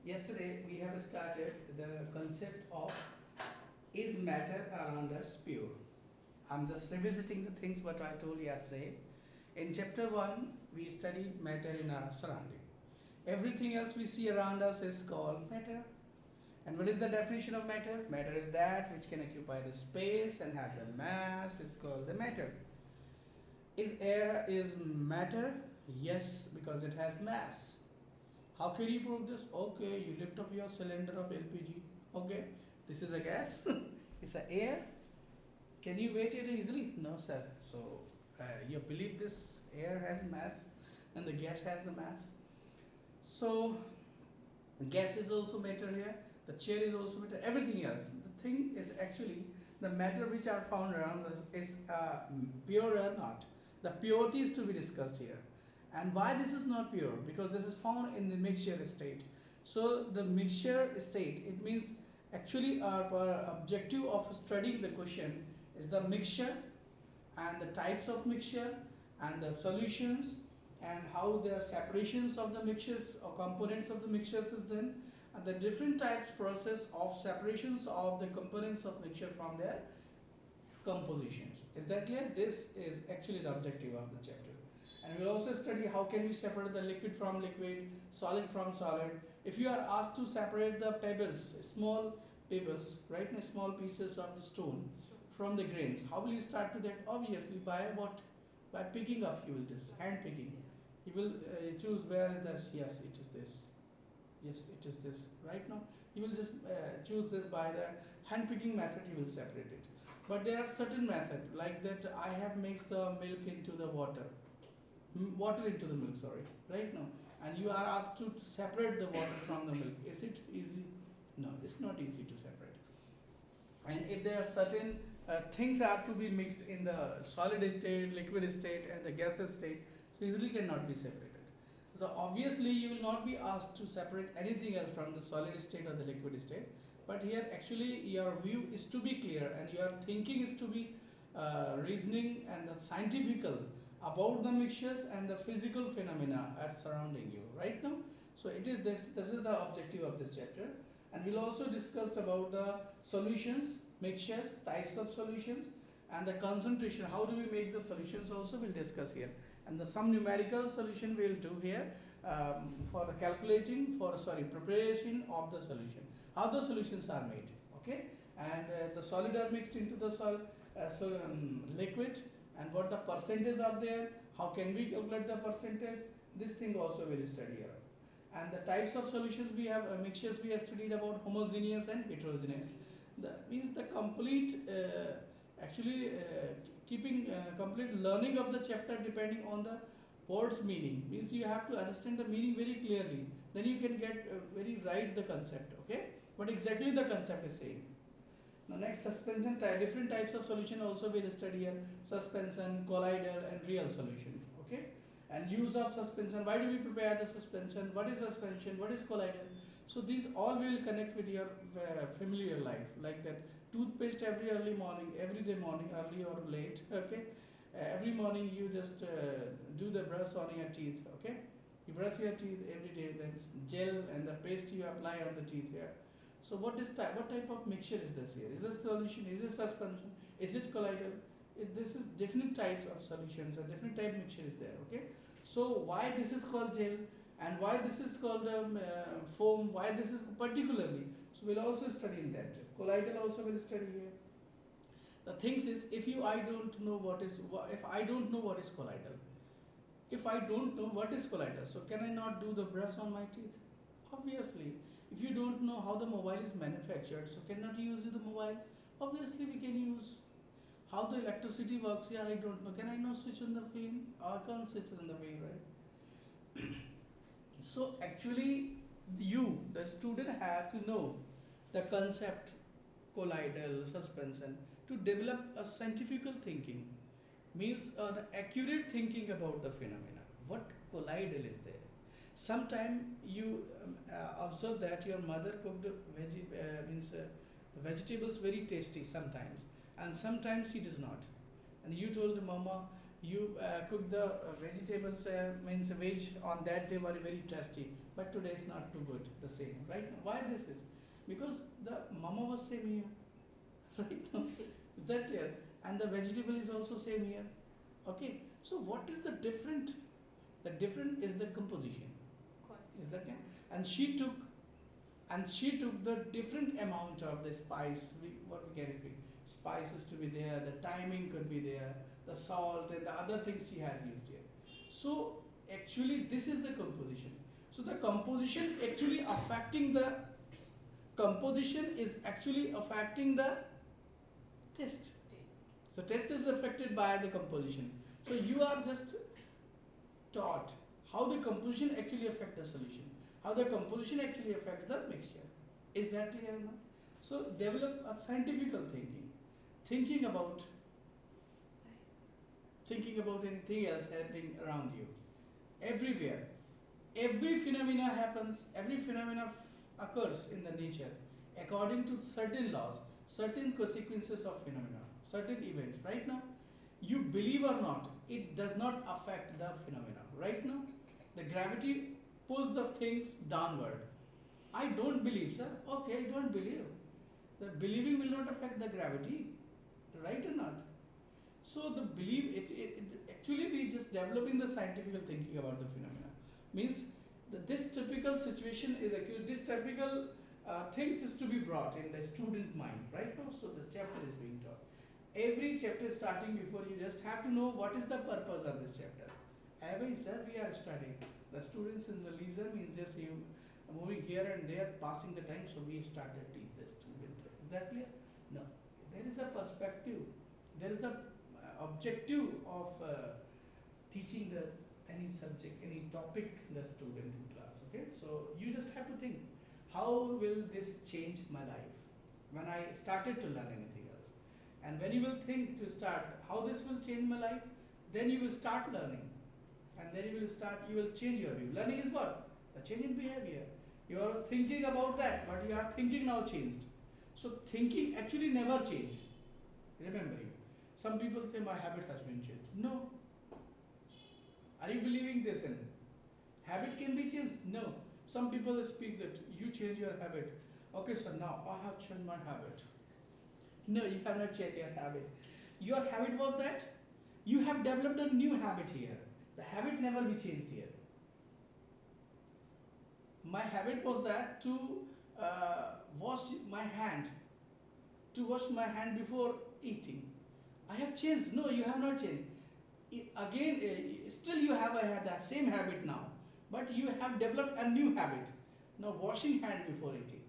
Yesterday we have started the concept of is matter around us pure. I'm just revisiting the things what I told yesterday. In chapter 1 we studied matter in our surrounding. Everything else we see around us is called matter. And what is the definition of matter? Matter is that which can occupy the space and have the mass is called the matter. Is air is matter? Yes, because it has mass. How can you prove this? Okay, you lift up your cylinder of LPG. Okay, this is a gas. It's a air. Can you weight it easily? No, sir. So you believe this air has mass and the gas has the mass. So gas is also matter here. The chair is also matter. Everything else. The thing is actually the matter which are found around us is pure or not. The purity is to be discussed here. And why this is not pure? Because this is found in the mixture state. So the mixture state, it means actually our objective of studying the question is the mixture and the types of mixture and the solutions and how the separations of the mixtures or components of the mixtures is done and the different types process of separations of the components of mixture from their compositions. Is that clear? This is actually the objective of the chapter. And we'll also study how can we separate the liquid from liquid, solid from solid. If you are asked to separate the pebbles, small pebbles, right, small pieces of the stone from the grains, how will you start with that? Obviously by what? By picking up, you will just hand picking. You will choose where is this? Yes, it is this. Yes, it is this. Right now, you will just choose this by the hand picking method. You will separate it. But there are certain method like that. I have mixed the milk into the water, water into the milk. Sorry, right now, and you are asked to separate the water from the milk. Is it easy? No, it's not easy to separate. And if there are certain things are to be mixed in the solid state, liquid state, and the gaseous state, so easily cannot be separated. So obviously you will not be asked to separate anything else from the solid state or the liquid state. But here actually your view is to be clear and your thinking is to be reasoning and the scientifical about the mixtures and the physical phenomena at surrounding you right now. So it is this is the objective of this chapter, and we'll also discuss about the solutions, mixtures, types of solutions, and the concentration. How do we make the solutions also we'll discuss here, and the some numerical solution we'll do here for the calculating for sorry preparation of the solution. How the solutions are made, okay, and the solid are mixed into the liquid, and what the percentage are there. How can we calculate the percentage? This thing also we'll study here. And the types of solutions we have mixtures we have studied about homogeneous and heterogeneous. That means the complete actually keeping complete learning of the chapter depending on the words meaning, means you have to understand the meaning very clearly, then you can get very right the concept, okay, what exactly the concept is saying. Now next, suspension type, different types of solution also we'll study here. Suspension, colloidal, and real solution. Okay. And use of suspension. Why do we prepare the suspension? What is suspension? What is colloidal? So these all will connect with your familiar life, like that toothpaste every early morning, every day morning, early or late. Okay. Every morning you just do the brush on your teeth. Okay. You brush your teeth every day. Then gel and the paste you apply on the teeth here. So what type of mixture is this here? Is this solution? Is this suspension? Is it colloidal? This is different types of solutions or different type mixture is there. Okay. So why this is called gel and why this is called foam? Why this is particularly? So we'll also study in that. Colloidal also will study here. The things is if I don't know what is if I don't know what is colloidal, if I don't know what is collider, so can I not do the brush on my teeth? Obviously. If you don't know how the mobile is manufactured, so cannot use the mobile? Obviously we can use. How the electricity works, yeah, I don't know. Can I not switch on the fan? I can't switch on the fan, right? So actually you, the student, have to know the concept colloidal suspension to develop a scientific thinking, means an accurate thinking about the phenomena. What colloidal is there? Sometime you observe that your mother cooked means the vegetables very tasty sometimes, and sometimes she does not. And you told the mama, You cook the vegetables, means veg on that day were very tasty, but today is not too good. The same, right? Why this is? Because the mama was same here, right now. Is that clear? And the vegetable is also same here. Okay. So what is the different? The different is the composition. Is that clear? And she took the different amount of the spice, what we can speak, spices to be there, the timing could be there, the salt and the other things she has used here. So actually this is the composition. So the composition actually affecting the composition is actually affecting the taste. So taste is affected by the composition. So you are just taught how the composition actually affects the solution, how the composition actually affects the mixture. Is that clear enough? So develop a scientific thinking, thinking about thinking about anything else happening around you, everywhere. Every phenomena happens, every phenomena occurs in the nature according to certain laws, certain consequences of phenomena, certain events. Right now, you believe or not, it does not affect the phenomena. Right now, the gravity pulls the things downward. I don't believe, sir. Okay, I don't believe. The believing will not affect the gravity, right or not? So the belief, it actually we just developing the scientific thinking about the phenomena. Means that this typical situation is actually this typical things is to be brought in the student mind right now. So this chapter is being taught. Every chapter starting before you just have to know what is the purpose of this chapter. Every sir we are studying. The students in the leisure means just you moving here and there, passing the time. So we started teach the student. Is that clear? No. There is a perspective. There is the objective of teaching the any subject, any topic the student in class. Okay, so you just have to think, how will this change my life when I started to learn anything else? And when you will think to start how this will change my life, then you will start learning, and then you will change your view. Learning is what? The change in behavior. You are thinking about that, but you are thinking now changed. So thinking actually never changed. Remember you. Some people say my habit has been changed. No. Are you believing this in? Habit can be changed? No. Some people speak that you change your habit. Okay, so now I have changed my habit. No, you have not changed your habit. Your habit was that you have developed a new habit here. The habit never be changed here. My habit was that to wash my hand, to wash my hand before eating. I have changed. No, you have not changed. Again, still you have that same habit now, but you have developed a new habit. Now washing hand before eating.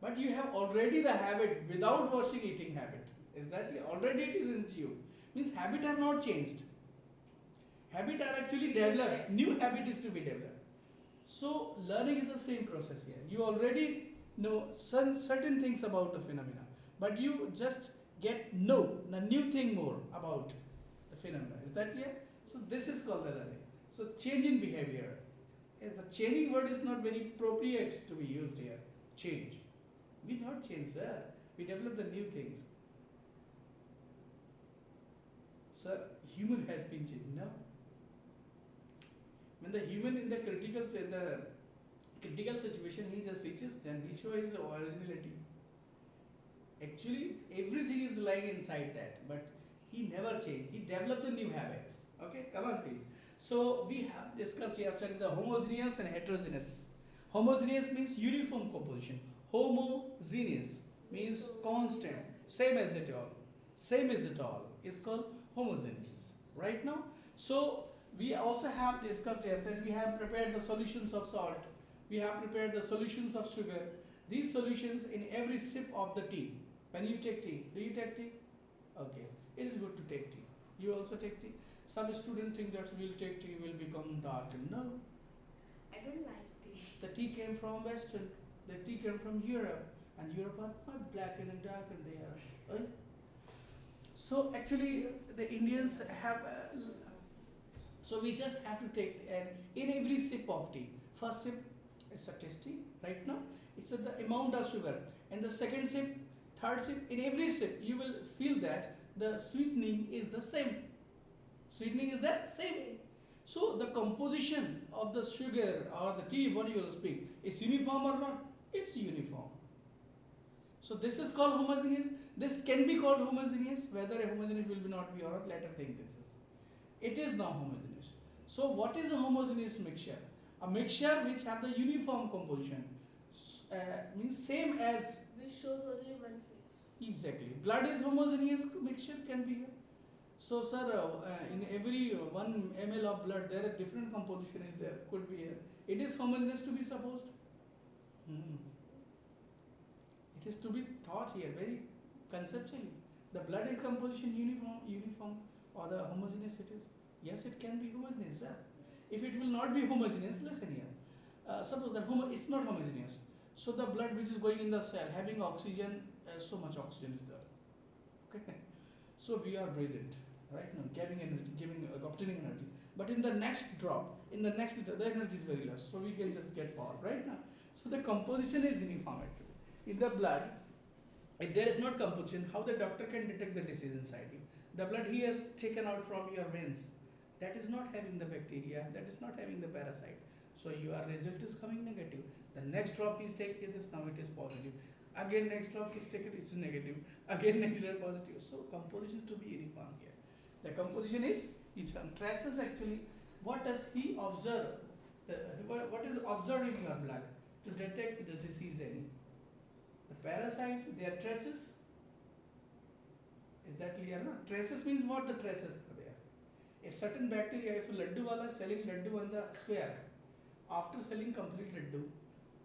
But you have already the habit without washing eating habit. Is that already it is in you? Means habit are not changed. Habit are actually developed. New habit is to be developed. So learning is the same process here. You already know certain things about the phenomena, but you just get know a new thing more about the phenomena. Is that clear? So this is called the learning. So change in behavior. Yes, the changing word is not very appropriate to be used here. Change. We not change, sir. We develop the new things. Sir, human has been changed. No. When the human in the critical situation he just reaches, then he shows his originality. Actually, everything is lying inside that, but he never changed. He developed the new habits. Okay, come on, please. So we have discussed yesterday the homogeneous and heterogeneous. Homogeneous means uniform composition. Homogeneous means constant, same as it all. Same as it all is called homogeneous. Right now, so we also have discussed yesterday. We have prepared the solutions of salt. We have prepared the solutions of sugar. These solutions in every sip of the tea. When you take tea, do you take tea? Okay, it is good to take tea. You also take tea. Some students think that we'll take tea will become dark. No, I don't like tea. the tea came from Western. The tea came from Europe, and Europe are not black and dark, and they are. So actually, the Indians have. So we just have to take and in every sip of tea. First sip is a tasty. Right now, it's the amount of sugar, and the second sip, third sip. In every sip, you will feel that the sweetening is the same. Sweetening is the same. So the composition of the sugar or the tea, what you will speak, is uniform or not? It's uniform. So this is called homogeneous. This can be called homogeneous. Whether a homogeneous will be not be or later thing this is. It is not homogeneous. So what is a homogeneous mixture? A mixture which have the uniform composition. Means same as. Which shows only one face. Exactly. Blood is homogeneous mixture can be here. So sir, in every 1 ml of blood there are different composition is there. Could be here. It is homogeneous to be supposed. Hmm. It is to be thought here very conceptually. The blood is composition uniform or the homogeneous it is. Yes, it can be homogeneous. Sir. If it will not be homogeneous, listen here. Suppose that it's not homogeneous. So the blood which is going in the cell having oxygen, so much oxygen is there. Okay. So we are breathing, right now, giving energy, obtaining energy. But in the next drop, in the next liter, the energy is very less. So we can just get power, right now. So the composition is uniform actually. In the blood, if there is not composition, how the doctor can detect the disease inside you? The blood he has taken out from your veins, that is not having the bacteria, that is not having the parasite. So your result is coming negative. The next drop is taken, this now it is positive. Again next drop is taken, it's negative. Again next drop positive. So composition is to be uniform here. The composition is uniform. Traces actually, what does he observe? What is observed in your blood to detect the disease any? The parasite, their traces. Is that clear? No? Traces means what the traces are there. A certain bacteria, if laddu wala is selling laddu on the square, after selling complete laddu,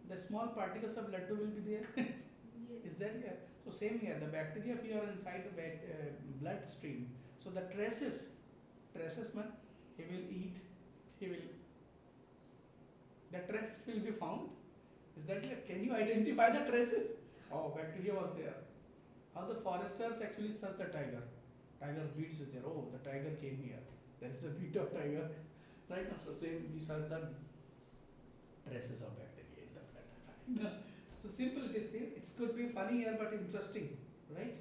the small particles of laddu will be there. Yes. Is that clear? So same here, the bacteria if you are inside the blood stream, so the traces man, he will eat, he will, the traces will be found. Is that clear? Can you identify the traces? Oh, bacteria was there. How the foresters actually search the tiger. Tiger's beats is there. Oh, the tiger came here. There is a beat of tiger. Right? So same we search the traces of bacteria in the blood. Right? So simple it is there. It could be funny here but interesting. Right?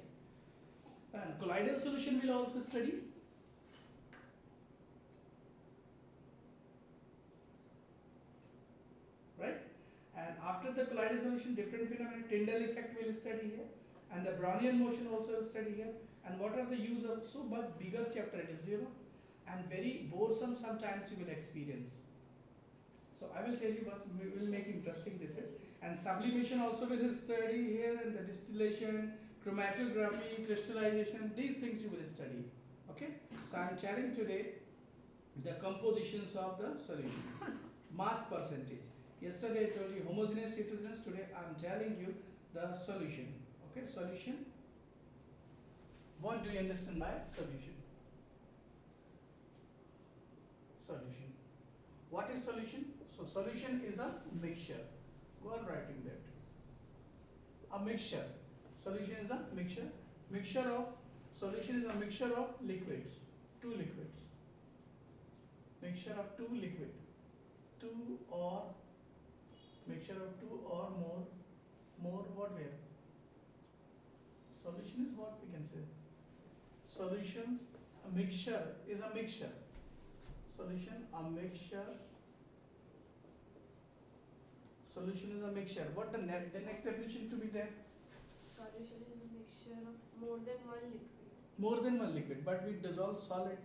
And colloidal solution will also study. Right? And after the colloidal solution, different phenomena, Tyndall effect will study here, and the Brownian motion also will study here. And what are the use of so much bigger chapter it is, and very boresome sometimes you will experience. So I will tell you what will make interesting this is, and sublimation also will study here, and the distillation, chromatography, crystallization, these things you will study. Okay. So I am telling today the compositions of the solution. Mass percentage. Yesterday I told you homogeneous, heterogeneous. Today I am telling you the solution. Okay, solution. What do you understand by solution? Solution. What is solution? So solution is a mixture. Go on writing that. A mixture. Solution is a mixture. Mixture of solution is a mixture of liquids. Two liquids. Mixture of two liquid. Two or mixture of two or more what where? Solution is what we can say. Solutions, a mixture is a mixture. Solution, a mixture. Solution is a mixture. What the next definition to be there? Solution is a mixture of more than one liquid. More than one liquid, but we dissolve solid.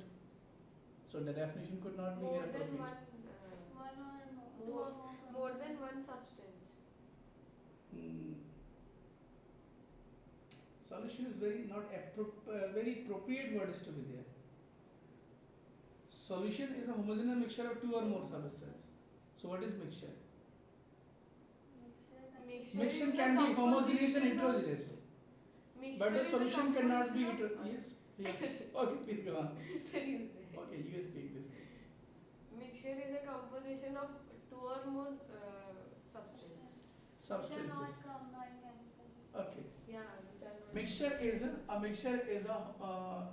So the definition could not be More here than appropriate. one or more, more than one substance. Hmm. Solution is very not very appropriate word is to be there. Solution is a homogeneous mixture of two or more substances. So what is mixture? Mixture can be homogeneous and heterogeneous. But the solution cannot be heterogeneous. Yes. Okay, please go on. Okay, you speak this. Mixture is a composition of two or more Substances. Okay. Yeah, which are not. Mixture is a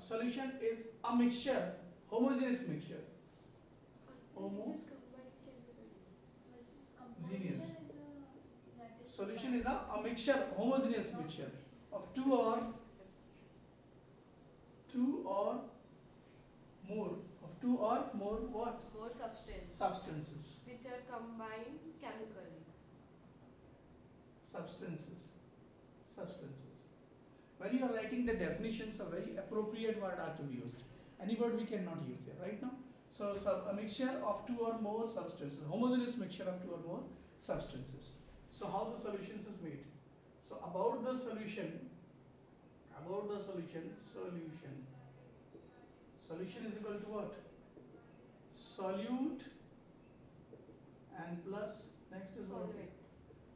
solution is a mixture, homogeneous mixture. Homogeneous. Solution is a mixture, homogeneous mixture of two or more two or more what? More substance. Substances. Which are combined chemically. Substances. Substances. When you are writing the definitions, a very appropriate word are to be used. Any word we cannot use here, right now. So a mixture of two or more substances, homogeneous mixture of two or more substances. So how the solutions is made? So solution is equal to what? Solute and plus next is what? Solvent.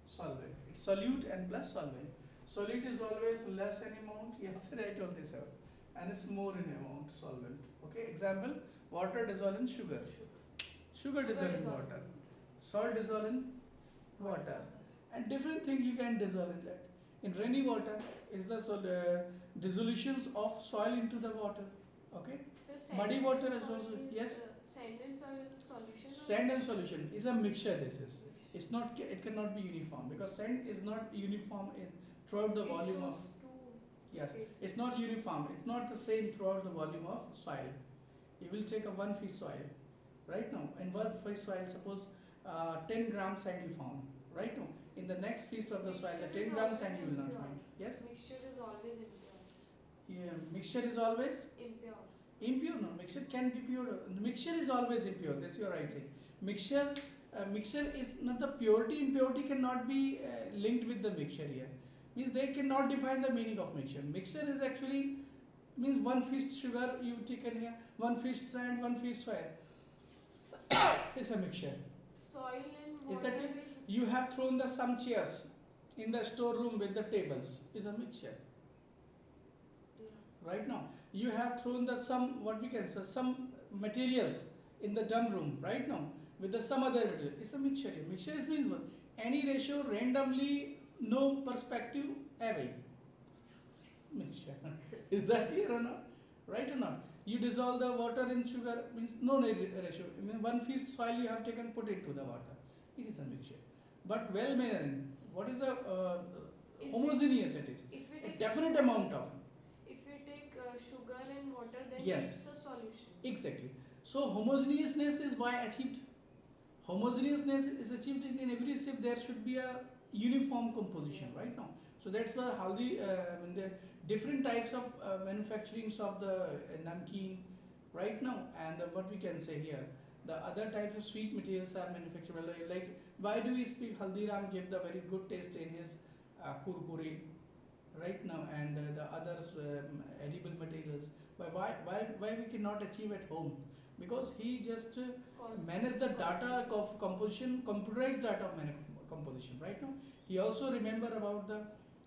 Solvent. It's solute and plus solvent. Solute is always less in amount. Yesterday I told this out, and it's more in amount. Solvent. Okay. Example: water dissolved in sugar. Sugar dissolved in water. Salt dissolved in water. And different things you can dissolve in that. In rainy water is the dissolutions of soil into the water. Okay. So Muddy water is also yes. Sand and soil is a solution. Sand and solution is a mixture. This is. It's not. It cannot be uniform because sand is not uniform in throughout the volume of. Yes. It's not uniform. It's not the same throughout the volume of soil. You will take a 1 feet soil, right now. In 1 feet soil, suppose 10 grams sand you found, right now. In the next piece of the soil, the 10 grams sand you will not find. Yes. Mixture is always impure. Yeah. Mixture is always Impure. impure. No, mixture can be pure. Mixture is always impure. That's your right thing. Mixture is not the purity. Impurity cannot be linked with the mixture here. Means they cannot define the meaning of mixture. Mixture is actually means 1 fist sugar you taken here, 1 fist sand, 1 fist soil. It's a mixture. Soil and Is water that is you have thrown the some chairs in the storeroom with the tables is a mixture. Right now you have thrown the some what we can say some materials in the dump room right now with the some other material. It's a mixture. Mixture is means what? Any ratio randomly no perspective away. Mixture. Is that clear or not? Right or not? You dissolve the water in sugar means no ratio. I mean 1 fist soil you have taken put into the water. It is a mixture. But well measured. What is the homogeneous it is? A definite amount of. If we take sugar and water, then yes. it's a solution. Exactly. So homogeneousness is why achieved. Homogeneousness is achieved in every step. There should be a uniform composition right now. So that's why haldi the different types of manufacturings of the namkeen right now, and what we can say here, the other types of sweet materials are manufactured like why do we speak Haldiram give the very good taste in his kurkure right now, and the others edible materials. Why we cannot achieve at home? Because he just manage the data of composition, computerized data of composition right now. He also remember about the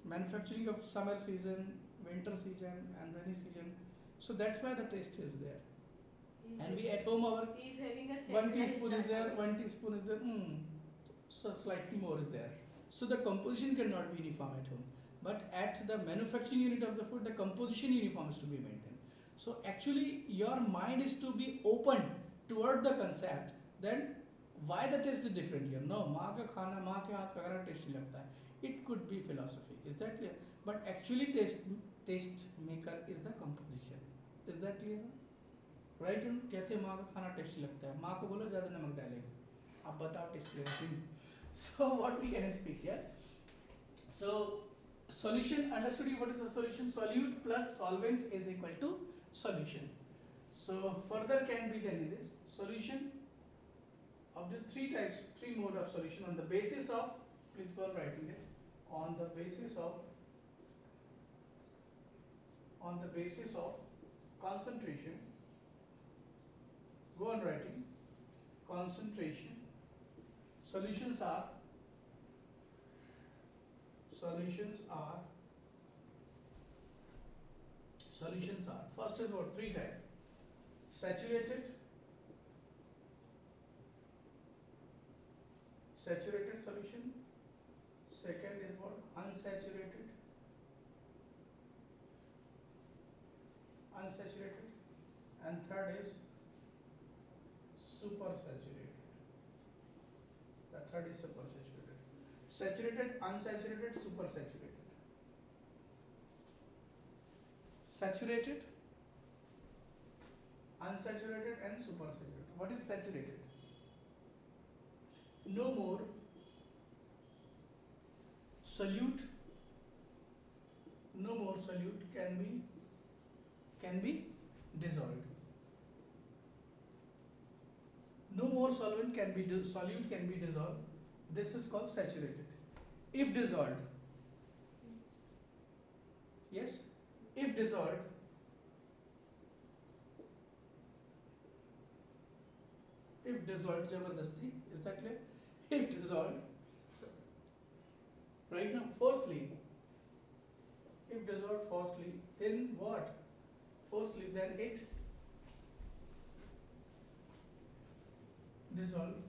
manufacturing of summer season, winter season and rainy season. So that's why the taste is there. And we at home our He's having a 1 teaspoon is there, 1 teaspoon is there, so slightly more is there. So the composition cannot be uniform at home. But at the manufacturing unit of the food, the composition uniform is to be maintained. So actually your mind is to be opened toward the concept. Then why the taste is different here? No, माँ का खाना माँ के हाथ का खाना tasty लगता है. It could be philosophy. Is that clear? But actually taste maker is the composition. Is that clear? Right कहते हैं माँ का खाना टेस्टी लगता है, माँ को बोलो ज़्यादा नमक डालेगी, आप बताओ टेस्टी लगती है. So what we can speak here? So solution, understood you what is the solution? Solute plus solvent is equal to solution. So further can be done in this solution of the three types, three mode of solution on the basis of, please go on writing it, on the basis of concentration. Go on writing concentration. Solutions are first is what? Three types: saturated solution. Second is what? Unsaturated. And third is supersaturated. The third is supersaturated. Saturated, unsaturated, supersaturated. Saturated, Unsaturated and supersaturated. What is saturated? No more solute, no more solute can be dissolved. No more solvent can be solute can be dissolved. This is called saturated. If dissolved, yes, if dissolved, jabardasti, is that clear? If dissolved, right now, forcefully, if dissolved forcefully, then what? Forcefully, then it dissolved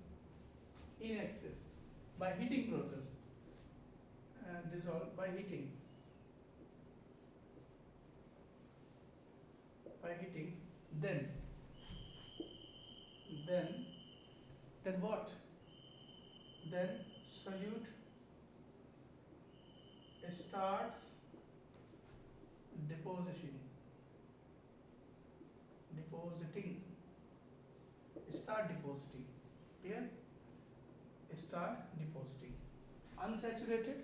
in excess by heating process, dissolved by heating, then then then what? Then solute starts deposition, depositing, start depositing. Clear? Start depositing. Unsaturated,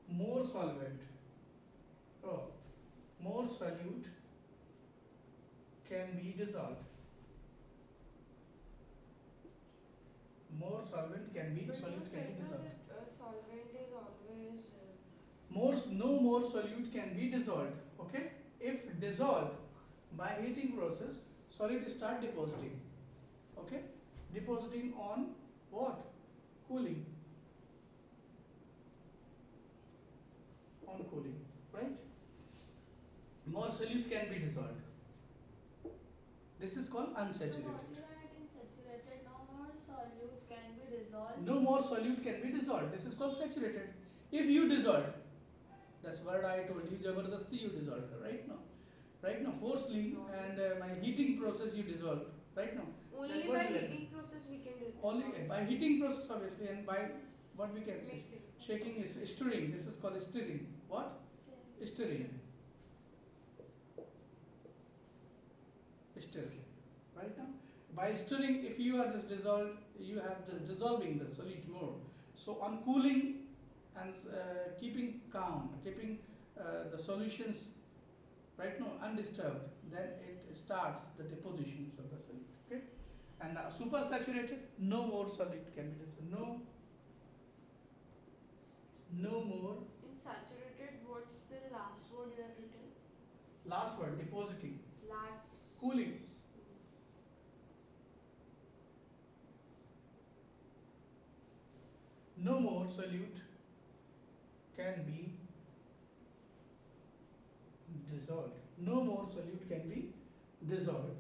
more solvent, oh, more solute can be dissolved. More solvent can be But you solute can said be no dissolved. that solvent is always No more solute can be dissolved. Okay, if dissolved by heating process, solid start depositing. Okay, depositing on what? Cooling. On cooling, right? More solute can be dissolved. This is called So what unsaturated. you write in saturated, no more solute can be dissolved. No more solute can be dissolved. This is called saturated. If you dissolve, that's what I told you, jabardasti you dissolve, right now. Right now, forcefully and by heating process you dissolve, right now. only Then by what will happen? heating process we can do this. Only by heating process obviously, and by what we can say, Mixing. shaking is stirring. This is called stirring. What? Stirring. Stir. Right now, by stirring, if you are just dissolved, you have the dissolving the solute more. So on cooling and keeping calm, keeping the solutions right now undisturbed, then it starts the depositions of the solute. Okay, and super saturated, no more solute can be dissolved. No more. In saturated, what's the last word you have written? Last word, depositing. Last. Cooling. No more solute can be dissolved. No more solute can be dissolved.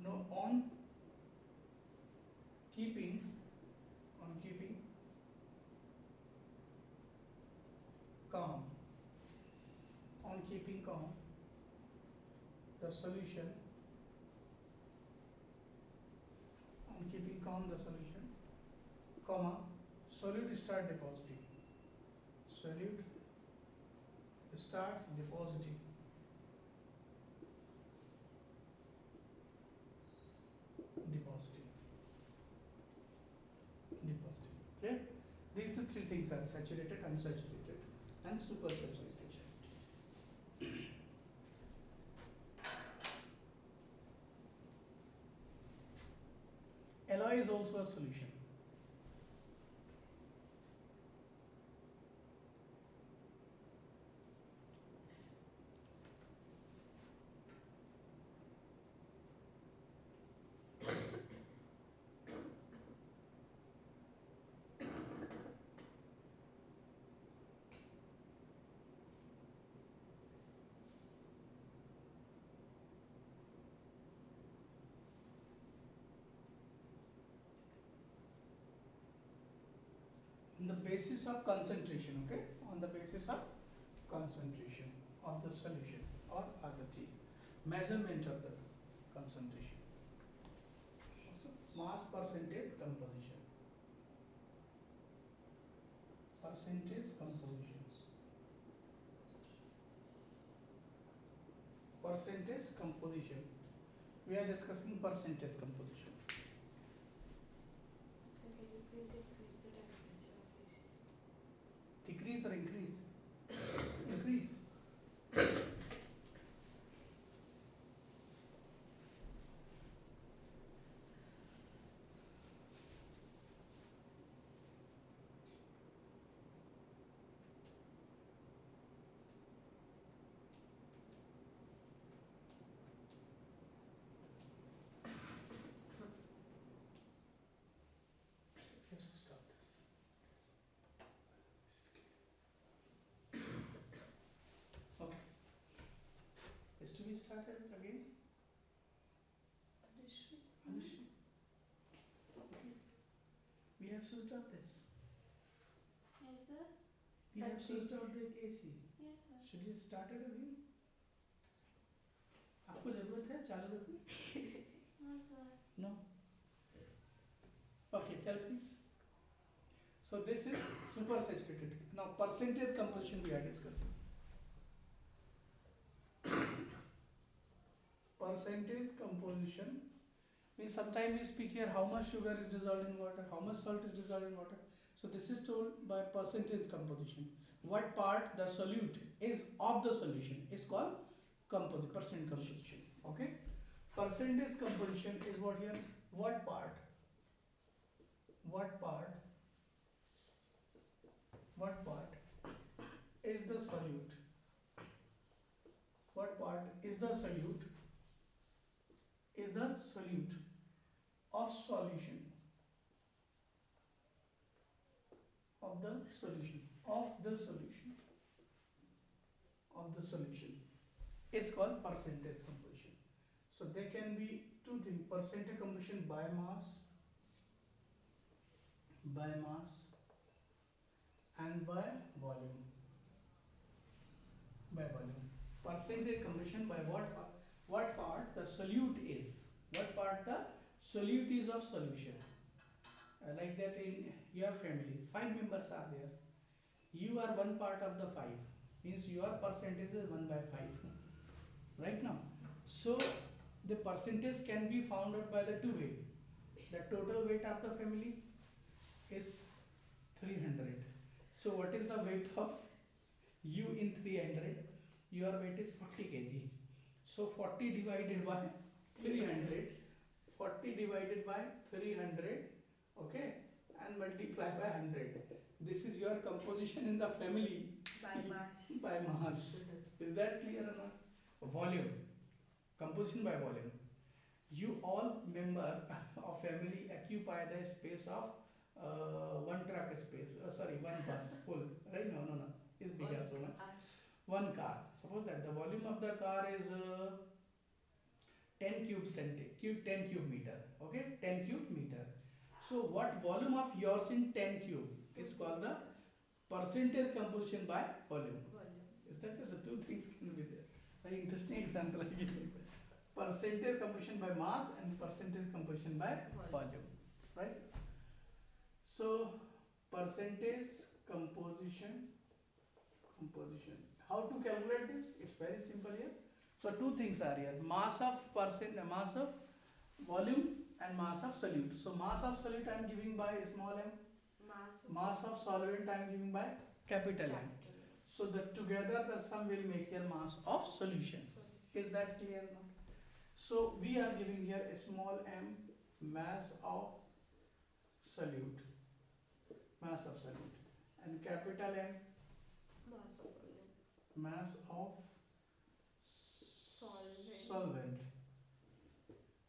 No, keeping on keeping calm. On keeping calm, the solution. On keeping calm the solution, comma, solute start depositing. Solute starts depositing. Depositing. Depositing. Okay? These are the three things are saturated, unsaturated, and supersaturated. Alloy is also a solution. On the basis of concentration, okay, on the basis of concentration of the solution or other T, measurement of the concentration. Also, mass percentage composition. Percentage composition. For percentage composition. We are discussing percentage composition. So can you please increase the temperature of AC? Decrease or increase? Increase. Let's stop this. Okay. Is to be started again? Anushri? Okay. We have switched off this. Yes, sir. We have switched off the AC. Yes, sir. Should we start it again? आपको जरूरत है चालू रखने? No, sir. No. Okay, tell please. So this is supersaturated. Now percentage composition we are discussing. Percentage composition means sometimes we speak here how much sugar is dissolved in water, how much salt is dissolved in water. So this is told by percentage composition. What part the solute is of the solution is called percent composition. Okay. Percentage composition is what here? What part? What part? What part is the solute? What part is the solute? Is the solute of solution of the solution of the solution of the solution is called percentage composition. So there can be two things: percentage composition by mass and by volume. By volume. Percentage composition by what part the solute is. What part the solute is of solution. Like that in your family, 5 members are there. You are one part of the 5. Means your percentage is 1 by 5. Right now. So the percentage can be found out by the two way. The total weight of the family is 300. So what is the weight of you in 300? Your weight is 40 kg. So 40 divided by 300. 40 divided by 300. Okay. And multiply by 100. This is your composition in the family. By mass. By mass. Is that clear or not? Volume. Composition by volume. You all member of family occupy the space of one truck space. Sorry, one bus full. Right? No, no, no. It's bigger so much. One car. Suppose that the volume of the car is 10 cube cube 10 cube meter. Okay, 10 cube meter. So what volume of yours in 10 cube is called the percentage composition by volume. Is that the two things can be there? Very interesting example I give you. Percentage composition by mass and percentage composition by volume. Right? So percentage composition. How to calculate this? It's very simple here. So two things are here: mass of volume and mass of solute. So mass of solute I am giving by small m. Mass of solvent I am giving by capital M. So that together the sum will make here mass of solution. Is that clear now? So we are giving here a small m mass of solute, and capital M mass of solvent.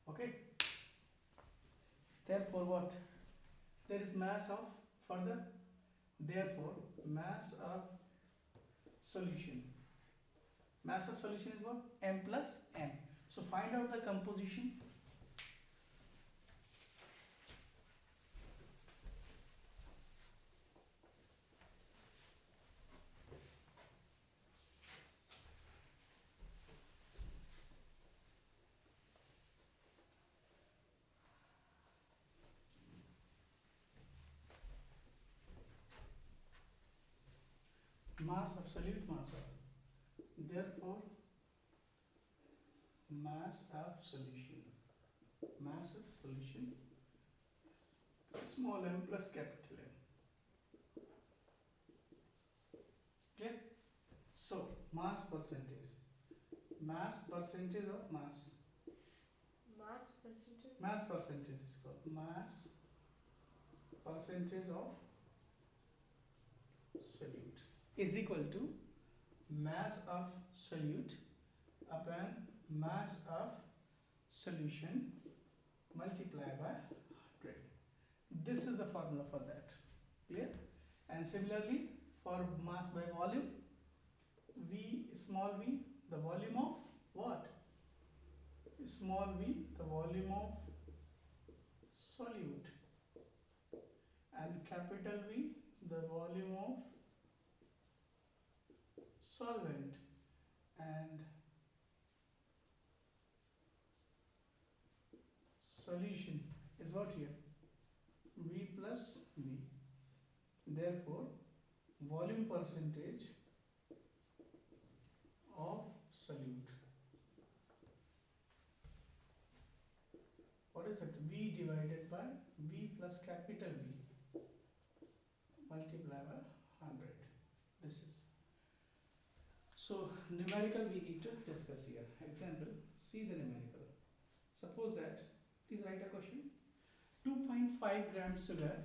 Okay. Therefore what? There is mass of further. Therefore mass of solution. Mass of solution is what? M plus N. So find out the composition. Mass, absolute mass of. Therefore mass of solution. Mass of solution is small m plus capital M. Clear? So mass percentage. Mass percentage of mass. Mass percentage. Mass percentage is called mass percentage of solute is equal to mass of solute upon mass of solution multiplied by 100. This is the formula for that. Clear? And similarly for mass by volume, V small v, the volume of what? Small v, the volume of solute, and capital V, the volume of solvent, and solution is what here? V plus V. Therefore, volume percentage of solute. What is it? V divided by V plus capital V multiplied by 100. This is. So, numerical we need to discuss here. Example, see the numerical. Suppose that, please write a question. 2.5 gram sugar,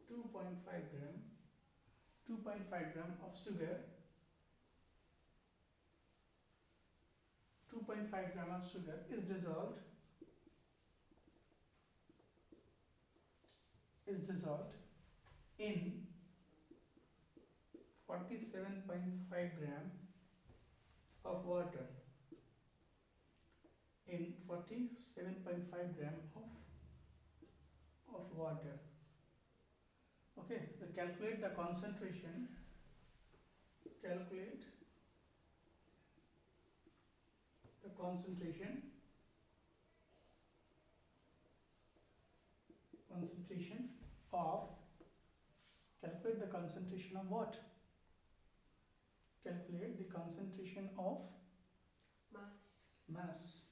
2.5 gram, 2.5 gram of sugar, 2.5 gram of sugar is dissolved in 47.5 gram of water, in 47.5 gram of water. Okay, so calculate the concentration, calculate the concentration of, calculate the concentration of what? Calculate the concentration of mass.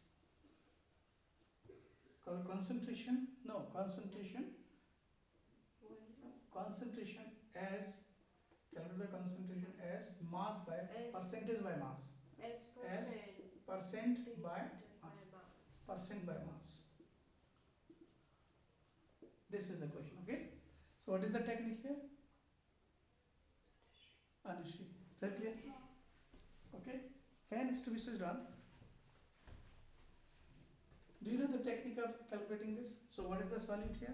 Concentration, no, concentration as, calculate the concentration as mass by percentage by mass. As Percent by mass. Percent by mass. This is the question, okay? So what is the technique here? Anushri, is that clear? Okay, fan is to be switched on. Do you know the technique of calculating this? So what is the solute here?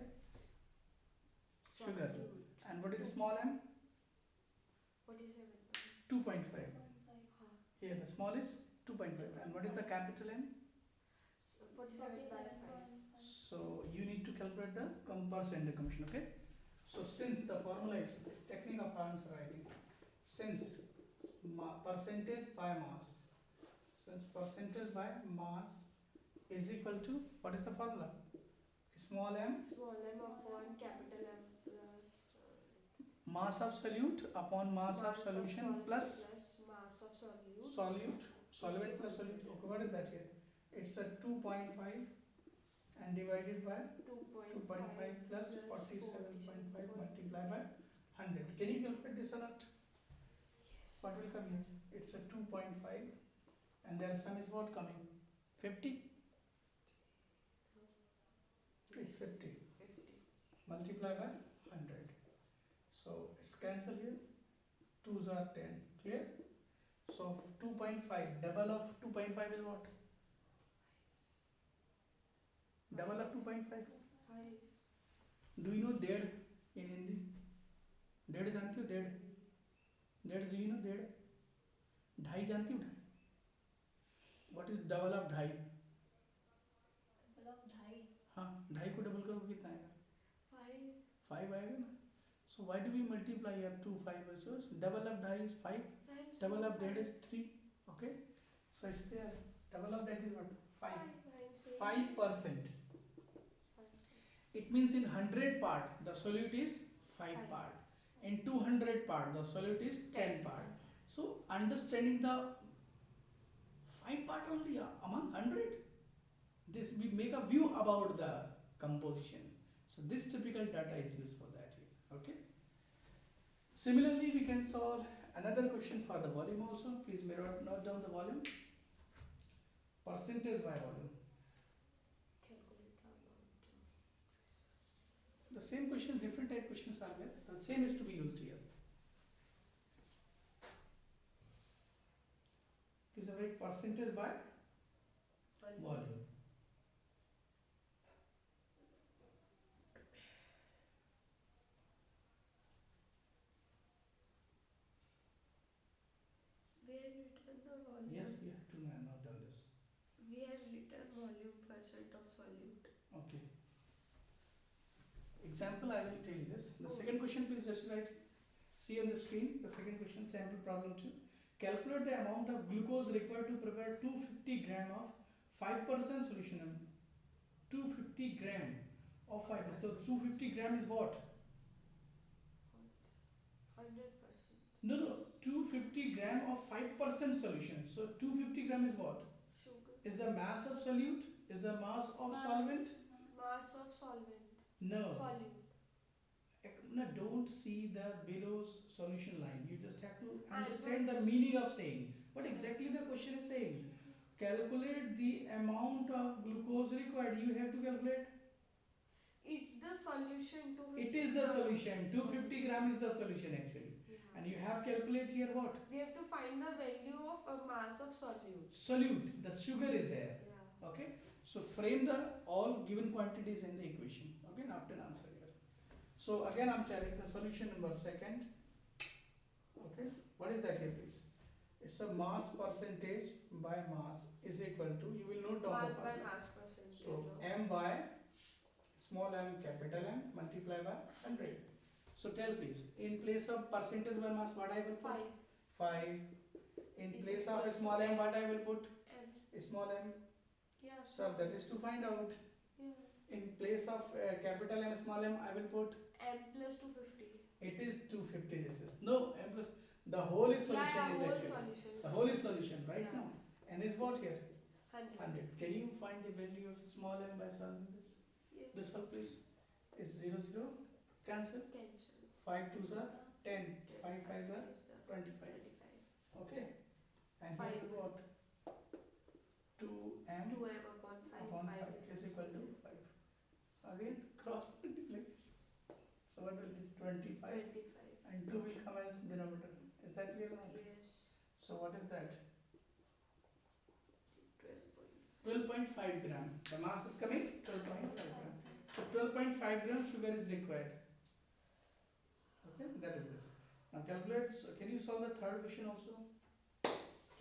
Sugar. And what is the small m? 47. 2.5. Here the small is 2.5. And what is the capital M? 47.5. So you need to calculate the percent decomposition, okay? So since the formula is technique of answer writing, since percentage by mass, since percentage by mass is equal to, what is the formula? Small m Upon capital M plus mass of solute upon mass of solution plus mass of solute. Solvent plus solute. Okay, what is that here? It's a 2.5 and divided by 2.5 plus 47.5 multiplied by 100. Can you calculate this or not? Yes. What will come here? It's a 2.5 and their sum is what coming? 50? It's 50. Multiplied by 100. So it's cancelled here. 2s are 10. Clear? So 2.5, double of 2.5 is what? Double of 2.5? 5. Do you know डेढ़ in Hindi? डेढ़ जानती हो डेढ़? डेढ़ do you know डेढ़? ढाई जानती हो ढाई? What is double of ढाई? हाँ, ढाई को डबल करो कितना आएगा? 5 आएगा ना? So why do we multiply here 2 5 also? Double of ढाई is 5. Double of डेढ़ is 3. Okay? So it's there. Double of that is what? 5. 5%. It means in 100 part the solute is 5 part. In 200 part the solute is 10 part. So understanding the 5 part only among 100, this we make a view about the composition. So this typical data is used for that here. Okay. Similarly, we can solve another question for the volume also. Please note down the volume. Percentage by volume. Calculate the amount of. The same question, different type questions are there. The same is to be used here. Please write percentage by volume. We have written the volume. Yes, we have to note down this. We have written volume percent of solute. Okay. Example, I will tell you this. The Oh. second question, please just write. See on the screen. The second question, sample problem 2. Calculate the amount of glucose required to prepare 250 gram of 5% solution. 250 gram of 5%. So 250 gram is what? 100%. No, no. 250 gram of 5% solution. So 250 gram is what? Sugar. Is the mass of solute? Is the mass of solvent? Mass of solvent. No. Solute. No, don't see the below solution line. You just have to I understand the know. meaning of saying. What exactly the question is saying? Calculate the amount of glucose required. You have to calculate. It's the solution to. It is the solution. 250 gram is the solution actually. Yeah. And you have calculate here what? We have to find the value of a mass of solute. Solute. The sugar is there. Yeah. Okay. So frame the all given quantities in the equation. Okay. And after answer here. So again I'm telling the solution number second. Okay. What is that here please? It's a mass percentage by mass is equal to, you will note down Mass the by formula. mass percentage. So m by small m capital M multiply by 100. So tell please, in place of percentage by mass what I will put? 5. 5. In Is place equal of to small m what I will put? M. Small m. Yeah. So that is to find out. Yeah. In place of capital M small m I will put M plus 250. it is 250. This is no m plus the whole is solution Yeah, is whole actually solution. the whole is solution right Yeah. now. And is what here? 100. 100. Can you find the value of small m by solving this? Yes. This one please. Is 0 0 cancel. Cancel. 5 2s are 10. 5 5s are 25. 25. Okay. And Five. here what? 2m 2m upon 5. upon 5 is equal to 5. Again cross multiplication. So what will it is 25 25. and 2 will come as denominator. Is that clear or not? Yes. So what is that? 12. 12.5 gram. The mass is coming 12.5 gram. So 12.5 gram sugar is required. Okay, that is this. Now calculate. So can you solve the third question also?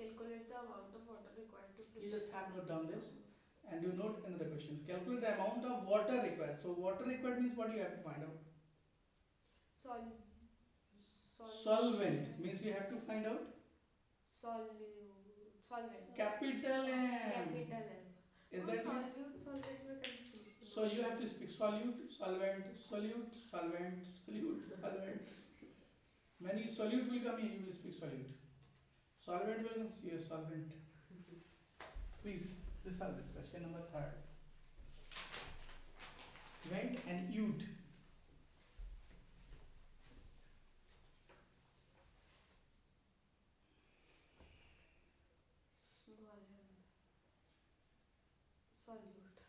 Calculate the amount of water required to prepare. You just have note down this and you note another question. Calculate the amount of water required. So water required means what you have to find out? Solvent means you have to find out solvent. capital M. Capital M. Is Oh, that solute, solvent में confused. so you have to speak solute, solvent, solute, solvent, solute, solvent. When you solute will come here, you will speak solute. Solvent will come here, solvent. Please resolve this question number third. Vent and ute. Small m. Solute.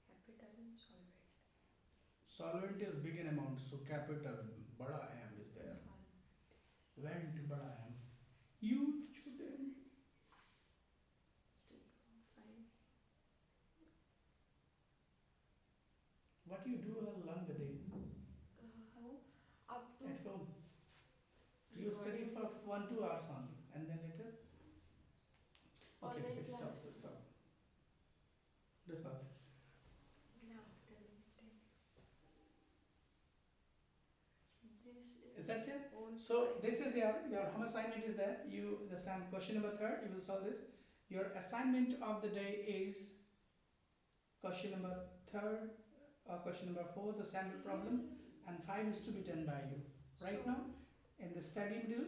Capital M solvent. Solvent is big in amount, so capital बड़ा M is there. Vent बड़ा M. Ute छोटे M. 3.5. What you do along the day Up to at home? You study for 1-2 hours only, and then later. Okay, online okay, stop, classes. stop. Resolve this. Now tell me. This Is that clear? whole So slide. this is your home assignment is there. You understand question number third. You will solve this. Your assignment of the day is question number third, question number 4, the sample problem, and 5 is to be done by you. Right So, now, in the study middle,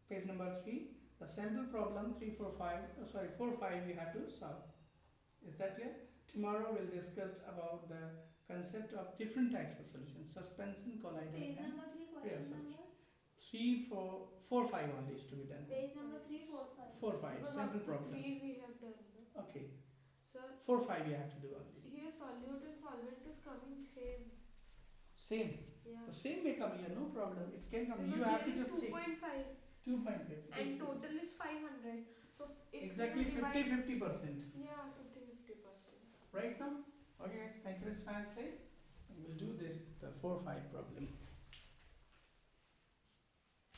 Page number 3. The sample problem 3, 4, 5. Sorry, 4, 5 you have to solve. Is that clear? Tomorrow we'll discuss about the concept of different types of solutions: suspension, collider, Page and number 3, real question solution. number. 3, 4, 4, 5 only is to be done. Page number 3, 4, 5. 4, 5 Because sample up to problem. 3 we have done. No? Okay, Sir, 4, 5 you have to do only. here solute and solvent is coming same. Same. Yeah. The same may come here, no problem. It can come. Because You have to here is just take 2.5 2.5. and total is 500. So if Exactly you 50-50%. yeah, 50-50%. Right now? Okay guys, thank you. It's Wednesday. And we'll do this, the 4, 5 problem.